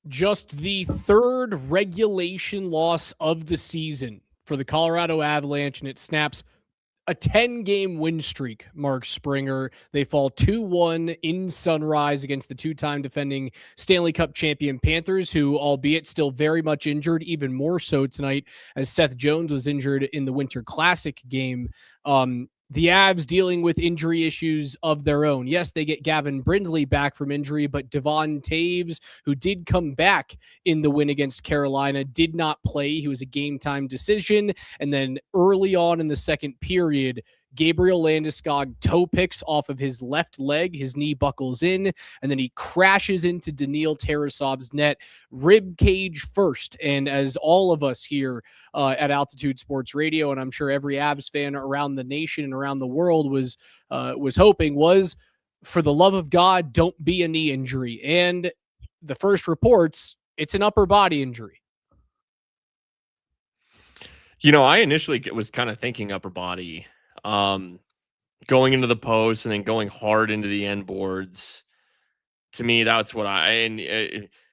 Just the third regulation loss of the season for the Colorado Avalanche, and it snaps a 10-game win streak, Mark Springer. They fall 2-1 in Sunrise against the two-time defending Stanley Cup champion Panthers, who, albeit still very much injured, even more so tonight as Seth Jones was injured in the Winter Classic game. The Avs dealing with injury issues of their own. Yes, they get Gavin Brindley back from injury, but Devon Taves, who did come back in the win against Carolina, did not play. He was a game-time decision. And then early on in the second period, Gabriel Landeskog toe picks off of his left leg. His knee buckles in, and then he crashes into Daniil Tarasov's net, rib cage first. And as all of us here at Altitude Sports Radio, and I'm sure every Avs fan around the nation and around the world was hoping, was, for the love of God, don't be a knee injury. And the first reports, it's an upper body injury. I initially was kind of thinking upper body, going into the post and then going hard into the end boards. To me, that's what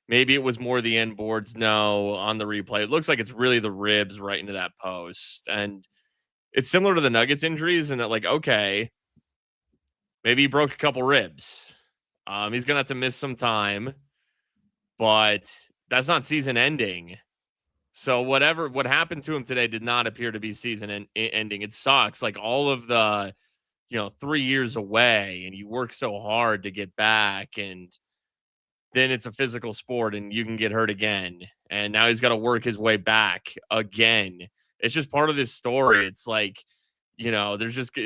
maybe it was more the end boards. No, on the replay, it looks like it's really the ribs right into that post. And it's similar to the Nuggets injuries in that, like, okay, maybe he broke a couple ribs. He's going to have to miss some time, but that's not season ending. So what happened to him today did not appear to be season ending. It sucks. Like, all of the, 3 years away, and you work so hard to get back, and then it's a physical sport and you can get hurt again. And now he's got to work his way back again. It's just part of this story. It's like, there's just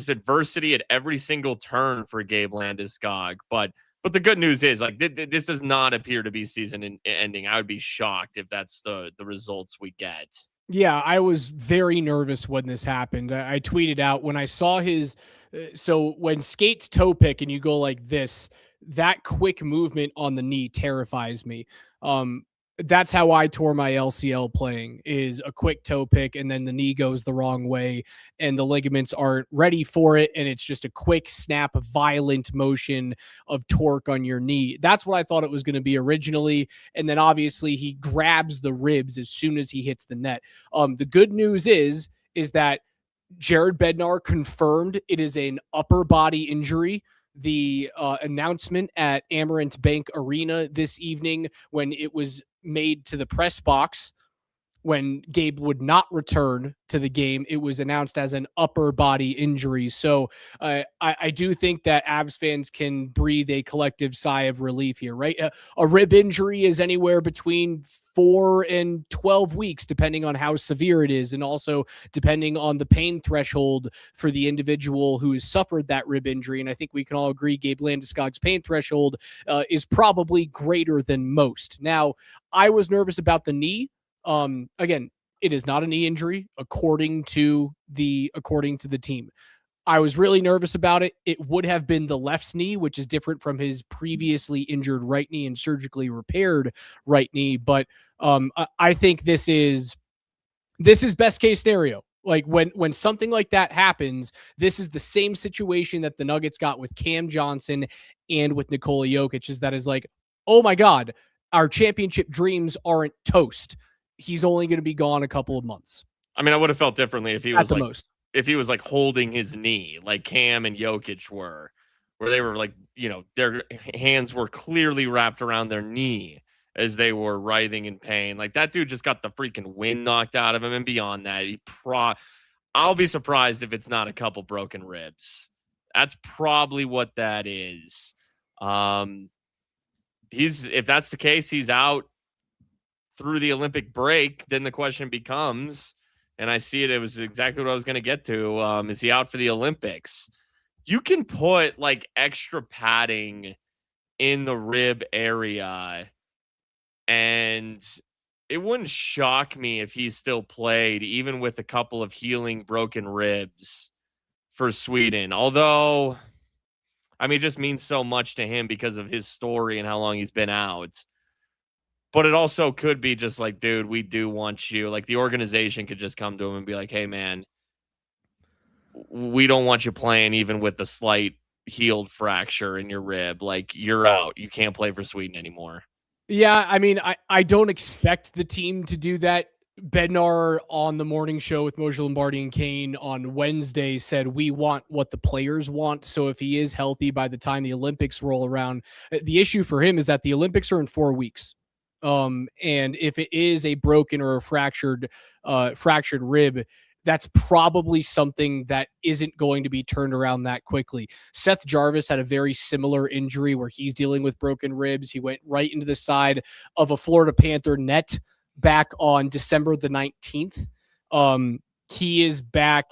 adversity at every single turn for Gabe Landeskog. But the good news is, like, this does not appear to be season ending. I would be shocked if that's the results we get. Yeah, I was very nervous when this happened. I tweeted out when I saw his. So when skates toe pick and you go like this, that quick movement on the knee terrifies me. That's how I tore my LCL playing, is a quick toe pick and then the knee goes the wrong way and the ligaments aren't ready for it. And it's just a quick snap, violent motion of torque on your knee. That's what I thought it was going to be originally. And then obviously he grabs the ribs as soon as he hits the net. The good news is that Jared Bednar confirmed it is an upper body injury. The announcement at Amaranth Bank Arena this evening, when it was made to the press box, when Gabe would not return to the game, it was announced as an upper body injury. So I do think that Avs fans can breathe a collective sigh of relief here, right? A rib injury is anywhere between 4 and 12 weeks, depending on how severe it is, and also depending on the pain threshold for the individual who has suffered that rib injury. And I think we can all agree Gabe Landeskog's pain threshold is probably greater than most. Now, I was nervous about the knee. Again, it is not a knee injury according to the team. I was really nervous about it. It would have been the left knee, which is different from his previously injured right knee and surgically repaired right knee. But I think this is best case scenario. Like, when something like that happens, this is the same situation that the Nuggets got with Cam Johnson and with Nikola Jokic. Is like, oh my God, our championship dreams aren't toast. He's only going to be gone a couple of months. I mean, I would have felt differently if he was like, most. If he was like holding his knee, like Cam and Jokic were, where they were like, their hands were clearly wrapped around their knee as they were writhing in pain. Like, that dude just got the freaking wind knocked out of him. And beyond that, I'll be surprised if it's not a couple broken ribs. That's probably what that is. If that's the case, he's out through the Olympic break. Then the question becomes, and I see it was exactly what I was going to get to, is he out for the Olympics? You can put like extra padding in the rib area, and it wouldn't shock me if he still played, even with a couple of healing broken ribs for Sweden. Although, I mean, it just means so much to him because of his story and how long he's been out. But it also could be just like, dude, we do want you. Like, the organization could just come to him and be like, hey, man, we don't want you playing even with the slight healed fracture in your rib. Like, you're out. You can't play for Sweden anymore. Yeah, I mean, I don't expect the team to do that. Bednar on the morning show with Moshe Lombardi and Kane on Wednesday said, we want what the players want. So if he is healthy by the time the Olympics roll around, the issue for him is that the Olympics are in 4 weeks. And if it is a broken or a fractured rib, that's probably something that isn't going to be turned around that quickly. Seth Jarvis had a very similar injury where he's dealing with broken ribs. He went right into the side of a Florida Panther net back on December the 19th. He is back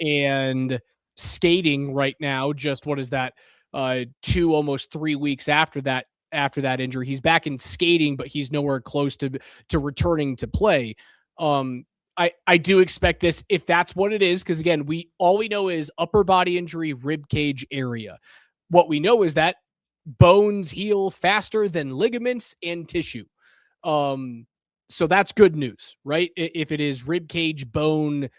and skating right now. Just what is that? Almost 3 weeks after that injury. He's back in skating, but he's nowhere close to returning to play. I do expect this if that's what it is, because again, all we know is upper body injury, rib cage area. What we know is that bones heal faster than ligaments and tissue. So that's good news, right? If it is rib cage bone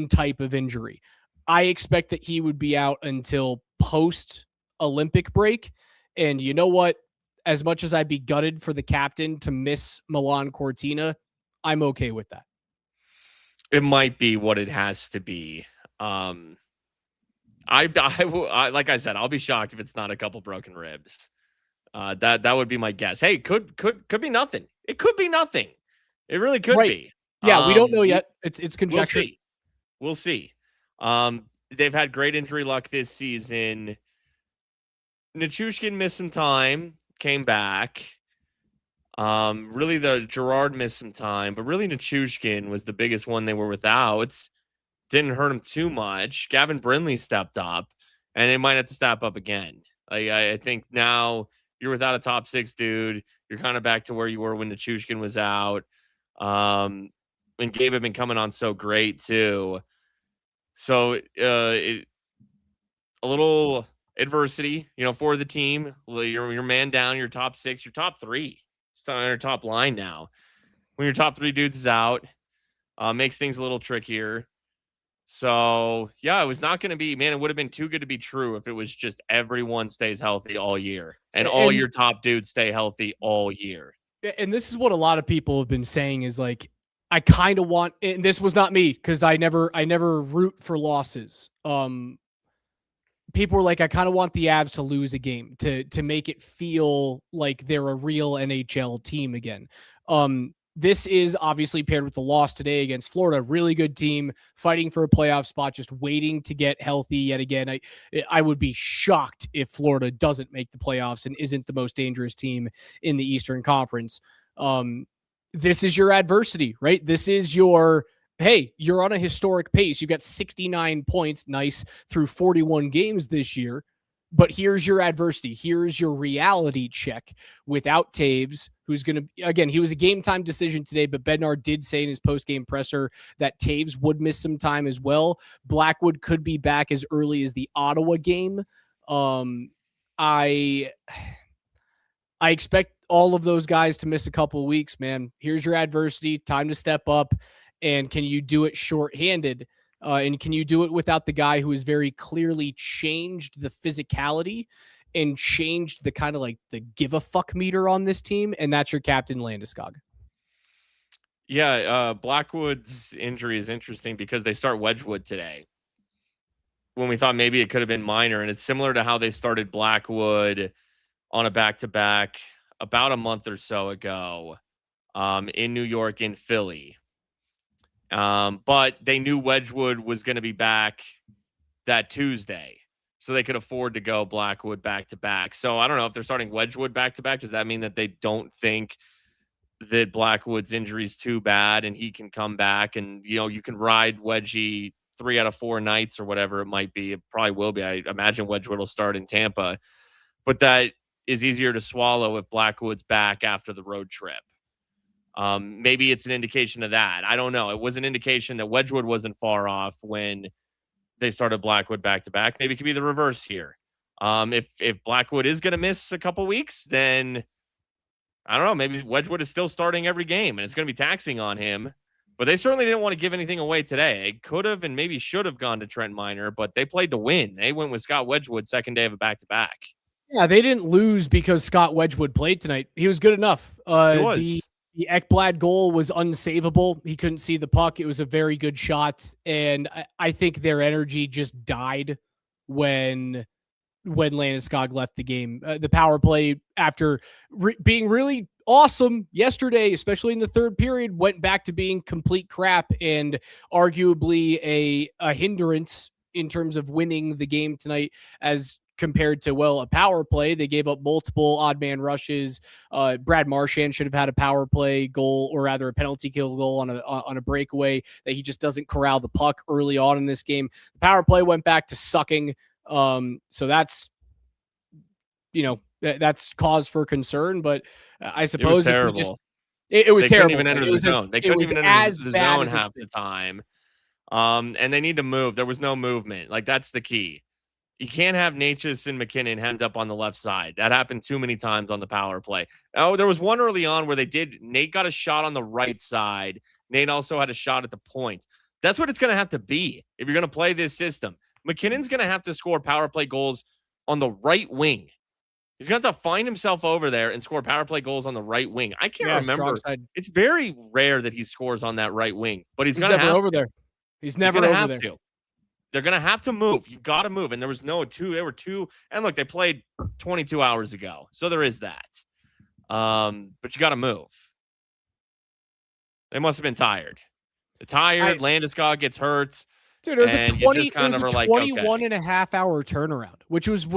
type of injury, I expect that he would be out until post Olympic break. And you know what? As much as I'd be gutted for the captain to miss Milan Cortina, I'm okay with that. It might be what it has to be. Like I said, I'll be shocked if it's not a couple broken ribs. That would be my guess. Hey, could be nothing. It could be nothing. It really could Right. be. Yeah, we don't know yet. It's conjecture. We'll see. We'll see. They've had great injury luck this season. Nichushkin missed some time, came back. Really, the Gerard missed some time, but really Nichushkin was the biggest one they were without. Didn't hurt him too much. Gavin Brindley stepped up, and it might have to step up again. I think now you're without a top six dude. You're kind of back to where you were when Nichushkin was out. And Gabe had been coming on so great too. So a little adversity, for the team. Your man down, your top six, your top three. It's on your top line now. When your top three dudes is out, makes things a little trickier. So, yeah, it was not going to be, man, it would have been too good to be true if it was just everyone stays healthy all year and all your top dudes stay healthy all year. And this is what a lot of people have been saying is like, I kind of want, and this was not me because I never root for losses. People were like, I kind of want the Avs to lose a game to make it feel like they're a real NHL team again. This is obviously paired with the loss today against Florida. Really good team fighting for a playoff spot, just waiting to get healthy yet again. I would be shocked if Florida doesn't make the playoffs and isn't the most dangerous team in the Eastern Conference. This is your adversity, right? This is your, hey, you're on a historic pace. You've got 69 points, nice, through 41 games this year. But here's your adversity. Here's your reality check without Taves, who's going to, again, he was a game time decision today, but Bednar did say in his post-game presser that Taves would miss some time as well. Blackwood could be back as early as the Ottawa game. I expect all of those guys to miss a couple of weeks, man. Here's your adversity. Time to step up. And can you do it shorthanded? And can you do it without the guy who has very clearly changed the physicality and changed the kind of like the give a fuck meter on this team? And that's your captain, Landeskog. Yeah, Blackwood's injury is interesting because they start Wedgwood today. When we thought maybe it could have been minor, and it's similar to how they started Blackwood on a back-to-back about a month or so ago in New York, in Philly. But they knew Wedgwood was going to be back that Tuesday, so they could afford to go Blackwood back-to-back. So I don't know if they're starting Wedgwood back-to-back. Does that mean that they don't think that Blackwood's injury is too bad and he can come back and, you can ride Wedgie 3 out of 4 nights or whatever it might be? It probably will be. I imagine Wedgwood will start in Tampa, but that is easier to swallow if Blackwood's back after the road trip. Maybe it's an indication of that. I don't know. It was an indication that Wedgwood wasn't far off when they started Blackwood back-to-back. Maybe it could be the reverse here. If Blackwood is going to miss a couple weeks, then I don't know. Maybe Wedgwood is still starting every game, and it's going to be taxing on him. But they certainly didn't want to give anything away today. It could have and maybe should have gone to Trent Miner, but they played to win. They went with Scott Wedgwood second day of a back-to-back. Yeah, they didn't lose because Scott Wedgwood played tonight. He was good enough. He The Ekblad goal was unsavable. He couldn't see the puck. It was a very good shot, and I think their energy just died when Landeskog left the game. The power play, after being really awesome yesterday, especially in the third period, went back to being complete crap and arguably a hindrance in terms of winning the game tonight as compared to, well, a power play. They gave up multiple odd man rushes. Brad Marchand should have had a power play goal, or rather a penalty kill goal on a breakaway that he just doesn't corral the puck early on in this game. The power play went back to sucking. So that's, that's cause for concern, but I suppose if we just, it was they terrible. Couldn't even enter the zone. They couldn't even enter the zone half the time. And they need to move. There was no movement. Like, that's the key. You can't have Natchez and McKinnon hemmed up on the left side. That happened too many times on the power play. Oh, there was one early on where Nate got a shot on the right side. Nate also had a shot at the point. That's what it's going to have to be if you're going to play this system. McKinnon's going to have to score power play goals on the right wing. He's going to have to find himself over there and score power play goals on the right wing. I can't remember. It's very rare that he scores on that right wing, but he's going to have over there. He's never over there. They're going to have to move. You've got to move. And there was there were two. And look, they played 22 hours ago. So there is that. But you got to move. They must have been tired. Landeskog gets hurt. Dude, it was a 21 and a half hour turnaround, which was,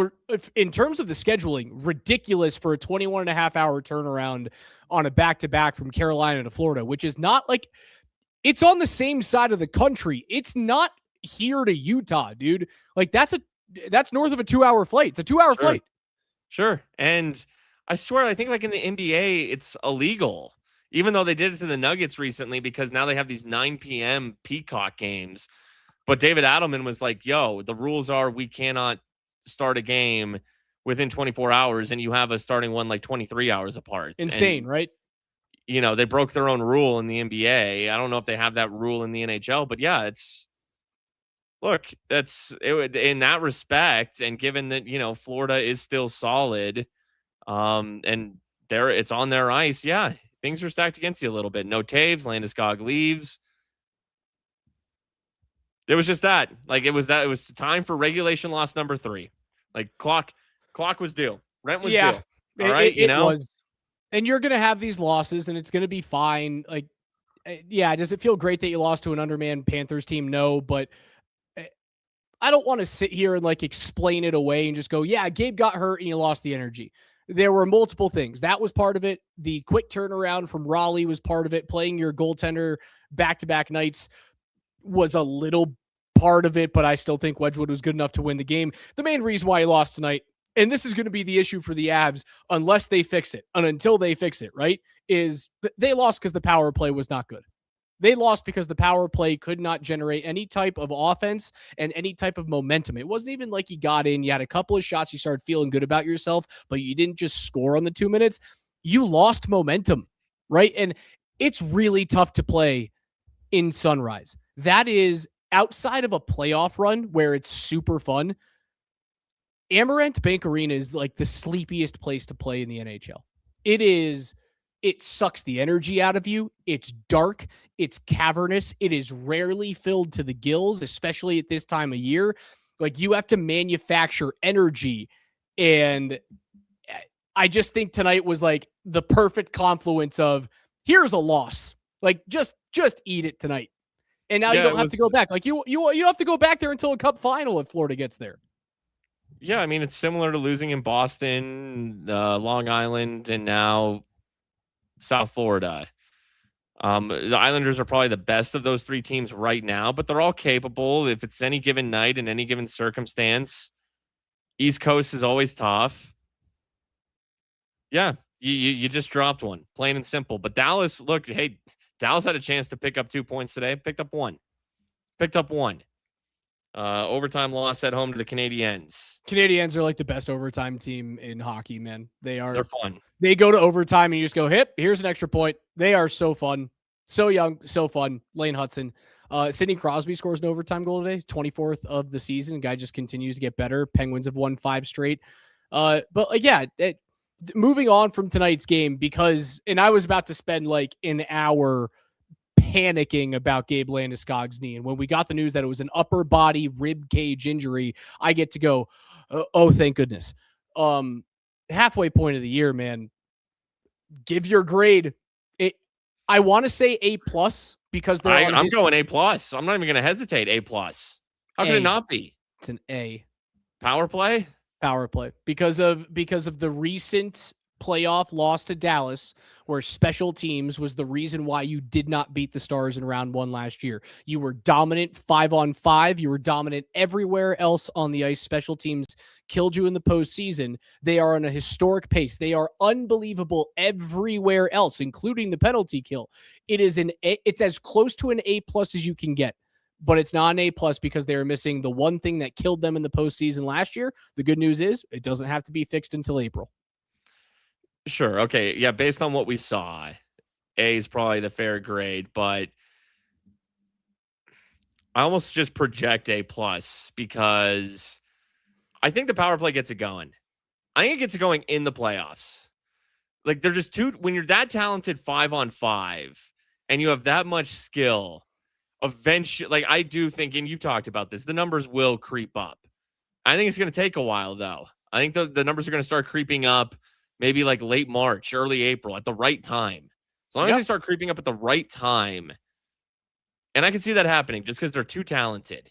in terms of the scheduling, ridiculous for a 21 and a half hour turnaround on a back-to-back from Carolina to Florida, which is not like, it's on the same side of the country. It's not here to Utah, dude. Like, that's north of a 2-hour flight. It's a 2-hour flight. Sure. And I swear, I think like in the NBA, it's illegal, even though they did it to the Nuggets recently, because now they have these 9 p.m. Peacock games. But David Adelman was like, yo, the rules are we cannot start a game within 24 hours, and you have us starting one like 23 hours apart. Insane, right? They broke their own rule in the NBA. I don't know if they have that rule in the NHL, but yeah, in that respect, and given that, Florida is still solid, and it's on their ice, yeah, things are stacked against you a little bit. No Taves, Landeskog leaves. It was just that. Like, it was time for regulation loss number 3. Like, clock was due. Rent was due. All right, it was. And you're going to have these losses, and it's going to be fine. Like, yeah, does it feel great that you lost to an undermanned Panthers team? No, but I don't want to sit here and like explain it away and just go, yeah, Gabe got hurt and you lost the energy. There were multiple things. That was part of it. The quick turnaround from Raleigh was part of it. Playing your goaltender back-to-back nights was a little part of it, but I still think Wedgwood was good enough to win the game. The main reason why he lost tonight, and this is going to be the issue for the Avs unless they fix it, and until they fix it, right, is they lost because the power play was not good. They lost because the power play could not generate any type of offense and any type of momentum. It wasn't even like you got in, you had a couple of shots, you started feeling good about yourself, but you didn't just score on the 2 minutes. You lost momentum, right? And it's really tough to play in Sunrise. That is, outside of a playoff run where it's super fun, Amarant Bank Arena is like the sleepiest place to play in the NHL. It sucks the energy out of you. It's dark. It's cavernous. It is rarely filled to the gills, especially at this time of year. Like, you have to manufacture energy. And I just think tonight was like the perfect confluence of, here's a loss. Like, just eat it tonight. And now you don't have to go back. Like, you don't have to go back there until a cup final if Florida gets there. Yeah, I mean, it's similar to losing in Boston, Long Island, and now South Florida. The Islanders are probably the best of those 3 teams right now, but they're all capable. If it's any given night in any given circumstance, East Coast is always tough. Yeah, you just dropped one, plain and simple. But Dallas, look, hey, Dallas had a chance to pick up 2 points today. Picked up one. Overtime loss at home to the Canadiens. Canadiens are like the best overtime team in hockey, man. They're fun. They go to overtime and you just go, here's an extra point. They are so fun. So young, so fun. Lane Hudson. Sidney Crosby scores an overtime goal today, 24th of the season. Guy just continues to get better. Penguins have won 5 straight. But like, yeah, moving on from tonight's game and I was about to spend like an hour panicking about Gabe Landeskog's knee. And when we got the news that it was an upper body rib cage injury, I get to go, oh, thank goodness. Halfway point of the year, man, give your grade. I want to say A plus because I'm going A plus. I'm not even going to hesitate. A plus. How could it not be? It's an A. Power play because of the recent playoff loss to Dallas, where special teams was the reason why you did not beat the Stars in round 1 last year. You were dominant 5-on-5. You were dominant everywhere else on the ice. Special teams killed you in the postseason. They are on a historic pace. They are unbelievable everywhere else, including the penalty kill. It's as close to an A plus as you can get. But it's not an A plus because they are missing the one thing that killed them in the postseason last year. The good news is it doesn't have to be fixed until April. Sure. Okay. Yeah. Based on what we saw, A is probably the fair grade, but I almost just project A plus because I think the power play gets it going. I think it gets it going in the playoffs. Like they're just when you're that talented 5-on-5 and you have that much skill, eventually, like I do think, and you've talked about this, the numbers will creep up. I think it's going to take a while though. I think the numbers are going to start creeping up maybe like late March, early April at the right time. As long as they start creeping up at the right time. And I can see that happening just because they're too talented.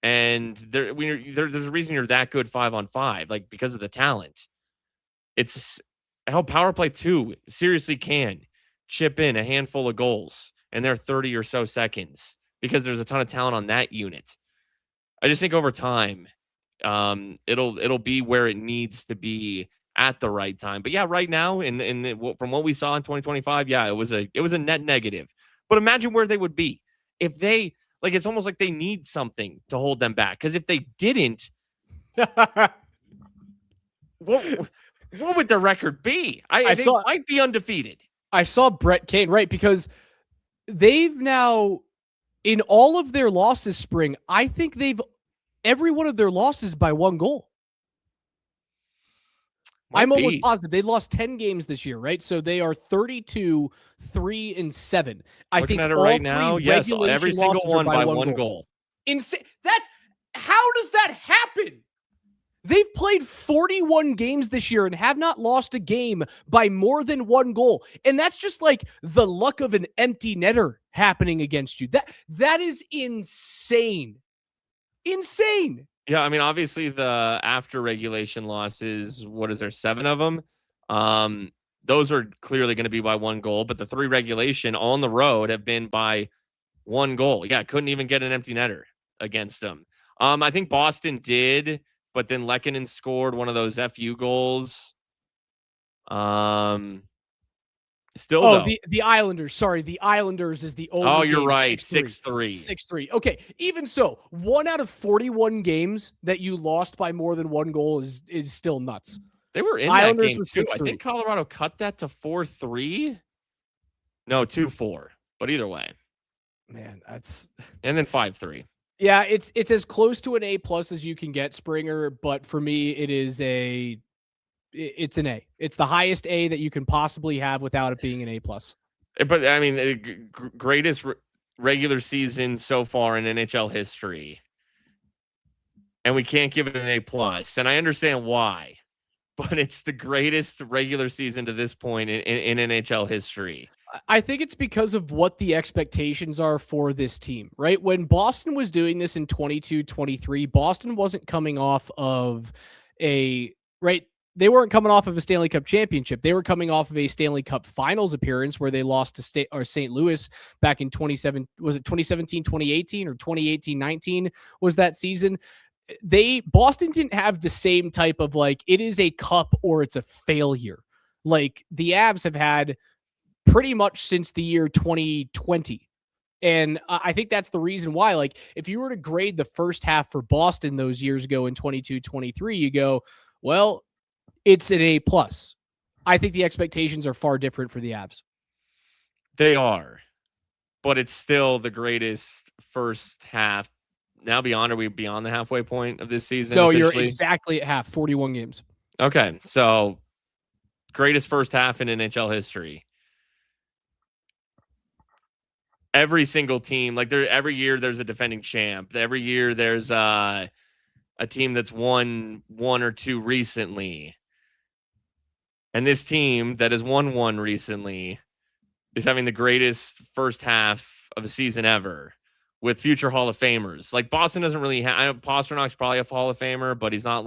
And there's a reason you're that good 5-on-5, like because of the talent. It's how power play 2 seriously can chip in a handful of goals and they're 30 or so seconds because there's a ton of talent on that unit. I just think over time, it'll be where it needs to be at the right time. But yeah, right now, from what we saw in 2025, yeah, it was a net negative. But imagine where they would be if they it's almost like they need something to hold them back. Because if they didn't, what would the record be? They might be undefeated. I saw Brett Kane, right? Because they've now, in all of their losses, Spring, I think every one of their losses by 1 goal. I'm almost positive they lost 10 games this year, right? So they are 32, 3-7. I Looking think at it right now, yes, every single one by 1 goal. Insane. How does that happen? They've played 41 games this year and have not lost a game by more than 1 goal. And that's just like the luck of an empty netter happening against you. That is insane. Insane. Yeah, I mean, obviously the after regulation losses, what is there, 7 of them? Those are clearly going to be by 1 goal, but the 3 regulation on the road have been by 1 goal. Yeah, couldn't even get an empty netter against them. I think Boston did, but then Lehkonen scored one of those FU goals. Still, the Islanders. Sorry, the Islanders is the only. Oh, you're game, right. 6-3. 6-3. Okay, even so, 1 out of 41 games that you lost by more than 1 goal is still nuts. They were in Islanders that game too. 6-3. I think Colorado cut that to 4-3. No, 2-4. But either way, man, and then 5-3. Yeah, it's as close to an A plus as you can get, Springer. But for me, it's an A. It's the highest A that you can possibly have without it being an A plus. But I mean, greatest regular season so far in NHL history, and we can't give it an A plus. And I understand why, but it's the greatest regular season to this point in NHL history. I think it's because of what the expectations are for this team, right? When Boston was doing this in 22-23, Boston wasn't coming off of they weren't coming off of a Stanley Cup championship. They were coming off of a Stanley Cup finals appearance where they lost to St. Louis back in 2017, 2018 or 2018-19 was that season. Boston didn't have the same type of it is a cup or it's a failure. Like the Avs have had pretty much since the year 2020. And I think that's the reason why, if you were to grade the first half for Boston those years ago in 22-23, you go, well, it's an A plus. I think the expectations are far different for the Avs. They are, but it's still the greatest first half. Now are we beyond the halfway point of this season? No, officially? You're exactly at half, 41 games. Okay, so greatest first half in NHL history. Every single team, like every year there's a defending champ. Every year there's a team that's won one or two recently. And this team that has won one recently is having the greatest first half of a season ever with future Hall of Famers. Like Boston doesn't really have. I know Pasternak's probably a Hall of Famer, but he's not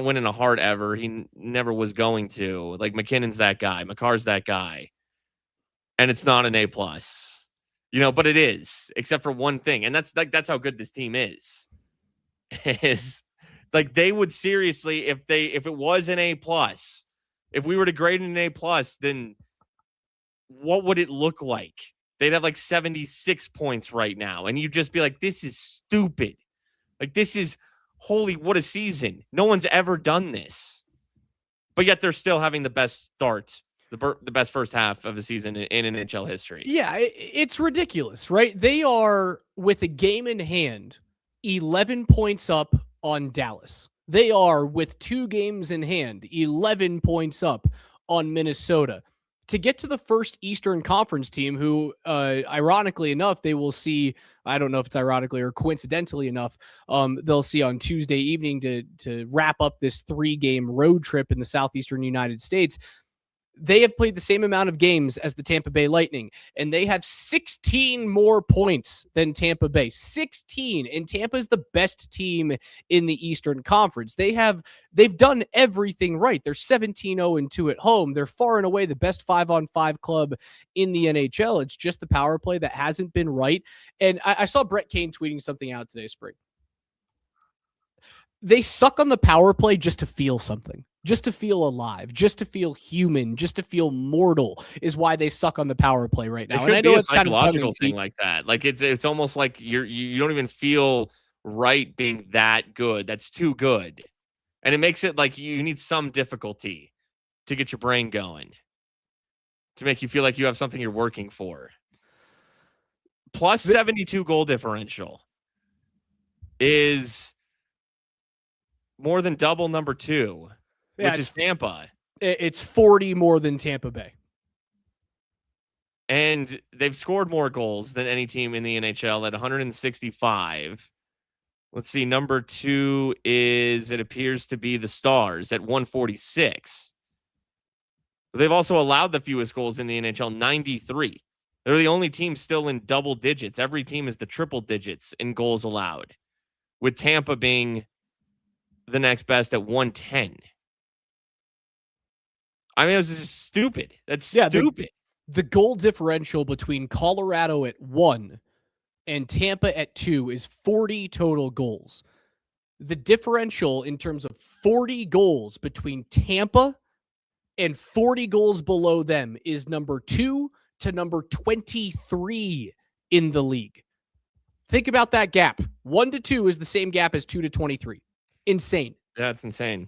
winning a Hart ever. He never was going to. Like McKinnon's that guy, McCarr's that guy, and it's not an A plus, but it is, except for one thing, and that's how good this team is. Is like they would seriously, if it was an A plus, if we were to grade an A plus, then what would it look like? They'd have like 76 points right now. And you'd just be like, this is stupid. Like, this is holy, what a season. No one's ever done this. But yet they're still having the best start, the best first half of the season in NHL history. Yeah, it's ridiculous, right? They are, with a game in hand, 11 points up on Dallas. They are, with 2 games in hand, 11 points up on Minnesota. To get to the first Eastern Conference team, who, ironically enough, they will see, I don't know if it's ironically or coincidentally enough, they'll see on Tuesday evening to wrap up this 3-game road trip in the southeastern United States. They have played the same amount of games as the Tampa Bay Lightning, and they have 16 more points than Tampa Bay. 16, and Tampa is the best team in the Eastern Conference. They've done everything right. They're 17-0-2 at home. They're far and away the best 5-on-5 club in the NHL. It's just the power play that hasn't been right. And I saw Brett Kane tweeting something out today, Spring. They suck on the power play just to feel something, just to feel alive, just to feel human, just to feel mortal is why they suck on the power play right now. It could and I be know a it's kind of psychological thing like that. Like it's almost like you don't even feel right being that good. That's too good. And it makes it like you need some difficulty to get your brain going, to make you feel like you have something you're working for. Plus 72 goal differential is more than double number 2, which is Tampa. It's 40 more than Tampa Bay. And they've scored more goals than any team in the NHL at 165. Let's see. Number 2 it appears to be the Stars at 146. They've also allowed the fewest goals in the NHL, 93. They're the only team still in double digits. Every team is the triple digits in goals allowed, with Tampa being the next best at 110. I mean, it was just stupid. That's stupid. The goal differential between Colorado at 1 and Tampa at 2 is 40 total goals. The differential in terms of 40 goals between Tampa and 40 goals below them is number 2 to number 23 in the league. Think about that gap. 1 to 2 is the same gap as 2 to 23. Insane. That's insane.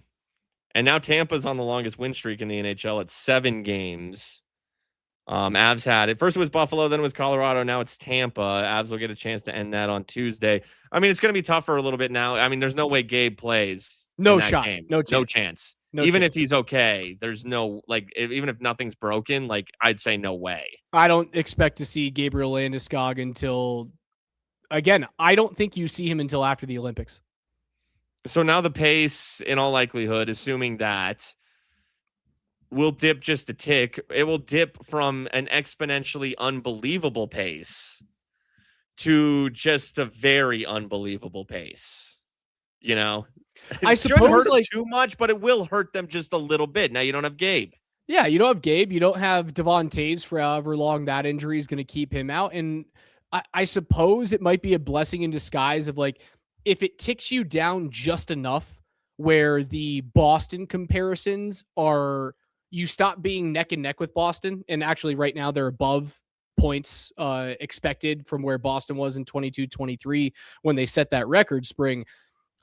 And now Tampa's on the longest win streak in the NHL at 7 games. Avs had it. First it was Buffalo, then it was Colorado. Now it's Tampa. Avs will get a chance to end that on Tuesday. I mean, it's going to be tougher a little bit now. I mean, there's no way Gabe plays. No shot. Game. No chance. No chance. Even if he's okay, there's no, even if nothing's broken, I'd say no way. I don't expect to see Gabriel Landeskog until, again, I don't think you see him until after the Olympics. So now the pace, in all likelihood, assuming that, will dip just a tick. It will dip from an exponentially unbelievable pace to just a very unbelievable pace. I suppose hurt too much, but it will hurt them just a little bit. Now you don't have Gabe. Yeah, you don't have Gabe. You don't have Devon Toews for however long that injury is going to keep him out. And I suppose it might be a blessing in disguise of if it ticks you down just enough where the Boston comparisons are, you stop being neck and neck with Boston. And actually right now they're above points expected from where Boston was in 22-23 when they set that record, Spring.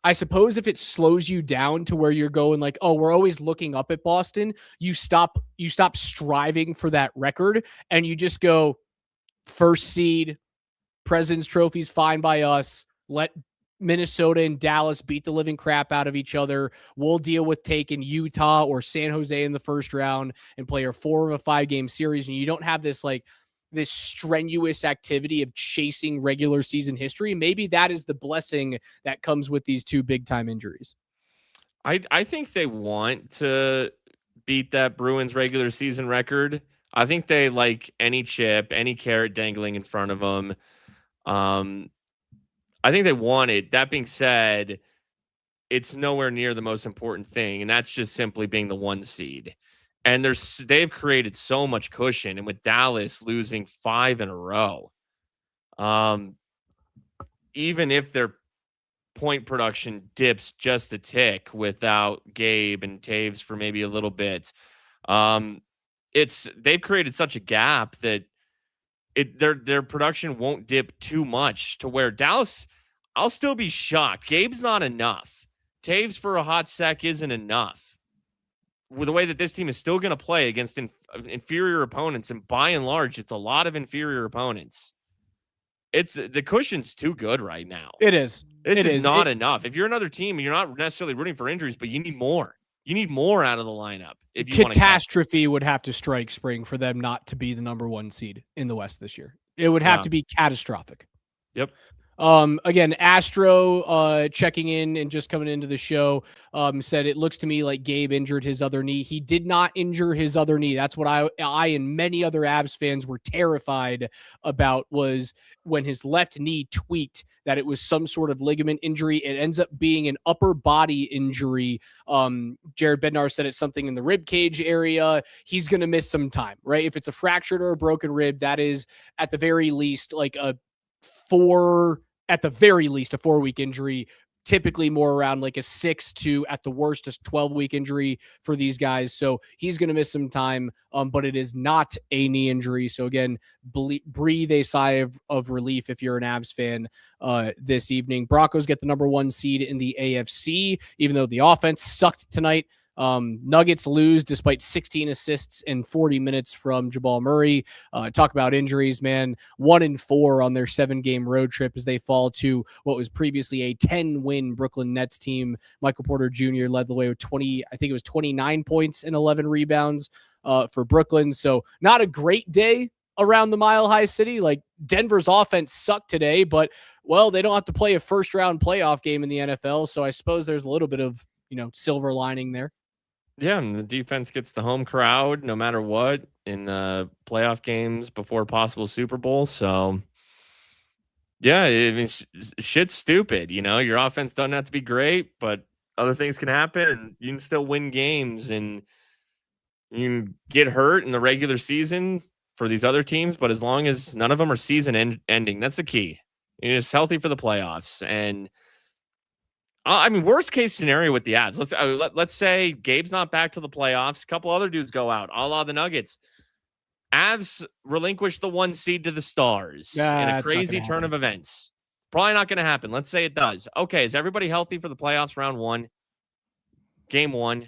I suppose if it slows you down to where you're going we're always looking up at Boston, you stop striving for that record and you just go first seed, President's Trophy's fine by us. Let Minnesota and Dallas beat the living crap out of each other. We'll deal with taking Utah or San Jose in the first round and play a 4 of a 5 game series. And you don't have this strenuous activity of chasing regular season history. Maybe that is the blessing that comes with these two big time injuries. I think they want to beat that Bruins regular season record. I think they like any chip, any carrot dangling in front of them. I think they want it. That being said, it's nowhere near the most important thing, and that's just simply being the 1 seed. And they've created so much cushion, and with Dallas losing 5 in a row, even if their point production dips just a tick without Gabe and Taves for maybe a little bit, they've created such a gap that their production won't dip too much to where Dallas. I'll still be shocked. Gabe's not enough. Taves for a hot sec isn't enough. With the way that this team is still going to play against inferior opponents, and by and large, it's a lot of inferior opponents. The cushion's too good right now. It is. This is not enough. If you're another team, you're not necessarily rooting for injuries, but you need more. You need more out of the lineup. If you catastrophe would have to strike, Spring, for them not to be the number 1 seed in the West this year. It would have to be catastrophic. Yep. Again, Astro checking in and just coming into the show said it looks to me like Gabe injured his other knee. He did not injure his other knee. That's what I and many other Avs fans were terrified about, was when his left knee tweaked, that it was some sort of ligament injury. It ends up being an upper body injury. Jared Bednar said it's something in the rib cage area. He's going to miss some time, right? If it's a fractured or a broken rib, that is at the very least like a 4-week injury, typically more around like a 6 to at the worst a 12-week injury for these guys. So he's going to miss some time, but it is not a knee injury. So again, breathe a sigh of relief if you're an Avs fan this evening. Broncos get the number 1 seed in the AFC, even though the offense sucked tonight. Nuggets lose despite 16 assists in 40 minutes from Jamal Murray. Talk about injuries, man. 1-4 on their 7-game road trip as they fall to what was previously a 10-win Brooklyn Nets team. Michael Porter Jr. led the way with 29 points and 11 rebounds for Brooklyn. So not a great day around the Mile High City. Like, Denver's offense sucked today, but well, they don't have to play a first-round playoff game in the NFL. So I suppose there's a little bit of, silver lining there. Yeah, and the defense gets the home crowd no matter what in the playoff games before possible Super Bowl. So, yeah, shit's stupid. Your offense doesn't have to be great, but other things can happen, and you can still win games, and you can get hurt in the regular season for these other teams. But as long as none of them are season ending, that's the key. You're just healthy for the playoffs. And worst case scenario with the Avs. Let's say Gabe's not back to the playoffs. A couple other dudes go out, a la the Nuggets. Avs relinquish the 1 seed to the Stars in a crazy turn of events. Probably not going to happen. Let's say it does. Okay, is everybody healthy for the playoffs round 1? Game 1.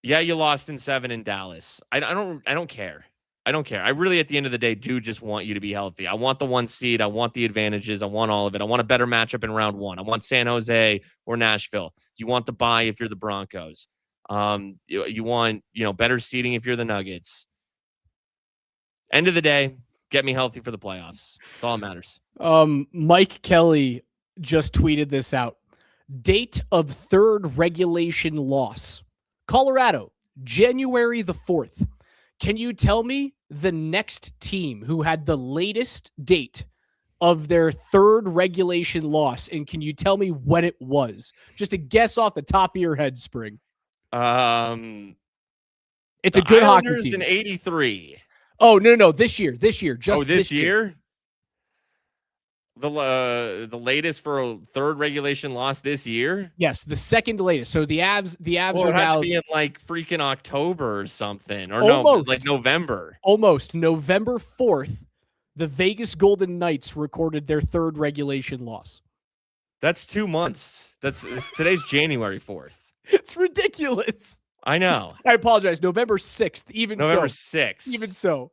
Yeah, you lost in 7 in Dallas. I don't care. I don't care. I really, at the end of the day, do just want you to be healthy. I want the 1 seed. I want the advantages. I want all of it. I want a better matchup in round 1. I want San Jose or Nashville. You want the bye if you're the Broncos. You want, better seeding if you're the Nuggets. End of the day, get me healthy for the playoffs. That's all that matters. Mike Kelly just tweeted this out. Date of 3rd regulation loss. Colorado, January the 4th. Can you tell me the next team who had the latest date of their 3rd regulation loss? And can you tell me when it was? Just a guess off the top of your head, Spring. It's a good hockey team. In 83. Oh, no. This year. Just this year? The latest for a 3rd regulation loss this year? Yes, the second latest. So the Avs are now to be in like freaking October or something, or almost. No, like November. Almost November 4th. The Vegas Golden Knights recorded their 3rd regulation loss. That's 2 months. Today's January 4th. It's ridiculous. I know. I apologize. November 6th. November 6th. Even so.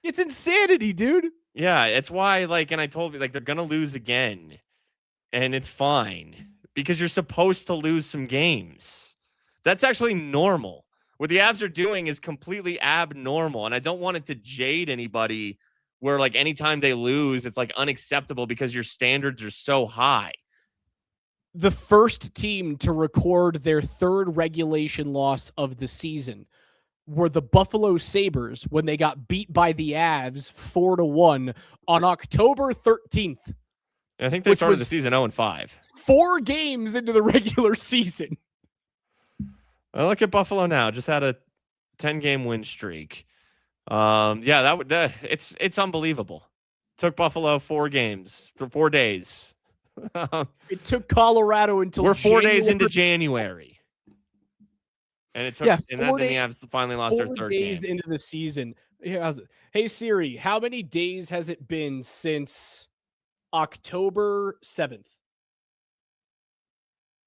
It's insanity, dude. Yeah, it's why, and I told you, they're going to lose again. and it's fine because you're supposed to lose some games. That's actually normal. What the Avs are doing is completely abnormal, and I don't want it to jade anybody where like anytime they lose, it's like unacceptable because your standards are so high. The first team to record their third regulation loss of the season were the Buffalo Sabres when they got beat by the Avs 4-1 on October 13th. I think they started the season 0-5. 4 games into the regular season. I look at Buffalo now, just had a 10-game win streak. It's unbelievable. Took Buffalo 4 games for 4 days. It took Colorado until we're 4 days into January. And it took, and then the Avs finally lost their 3rd game. 4 days into the season. Hey Siri, how many days has it been since October 7th?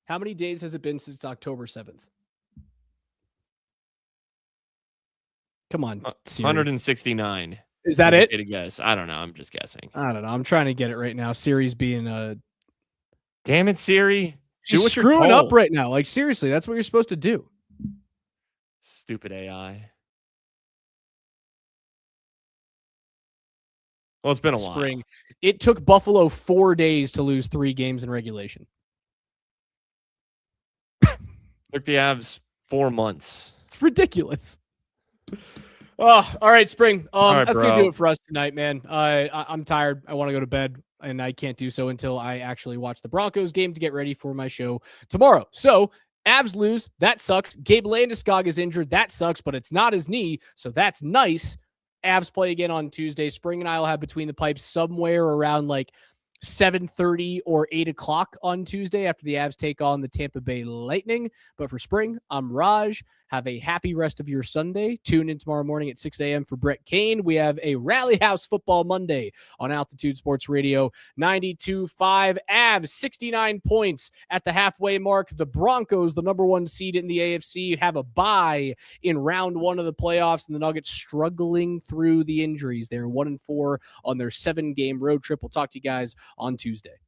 How many days has it been since October 7th? Come on, Siri. 169. Is that it? Get a guess. I don't know. I'm just guessing. I don't know. I'm trying to get it right now. Siri's being a. Damn it, Siri! She's screwing up right now. Like seriously, that's what you're supposed to do. Stupid AI. Well, it's been a while. It took Buffalo 4 days to lose 3 games in regulation. Took the Avs 4 months. It's ridiculous. Oh, all right, Spring. That's going to do it for us tonight, man. I'm tired. I want to go to bed, and I can't do so until I actually watch the Broncos game to get ready for my show tomorrow. So, Avs lose. That sucks. Gabe Landeskog is injured. That sucks, but it's not his knee, so that's nice. Avs play again on Tuesday. Spring and I will have Between the Pipes somewhere around like 7:30 or 8 o'clock on Tuesday after the Avs take on the Tampa Bay Lightning. But for Spring, I'm Raj. Have a happy rest of your Sunday. Tune in tomorrow morning at 6 a.m. for Brett Kane. We have a Rally House Football Monday on Altitude Sports Radio 92.5. Avs, 69 points at the halfway mark. The Broncos, the number 1 seed in the AFC, have a bye in round 1 of the playoffs, and the Nuggets struggling through the injuries. They're 1-4 on their 7-game road trip. We'll talk to you guys on Tuesday.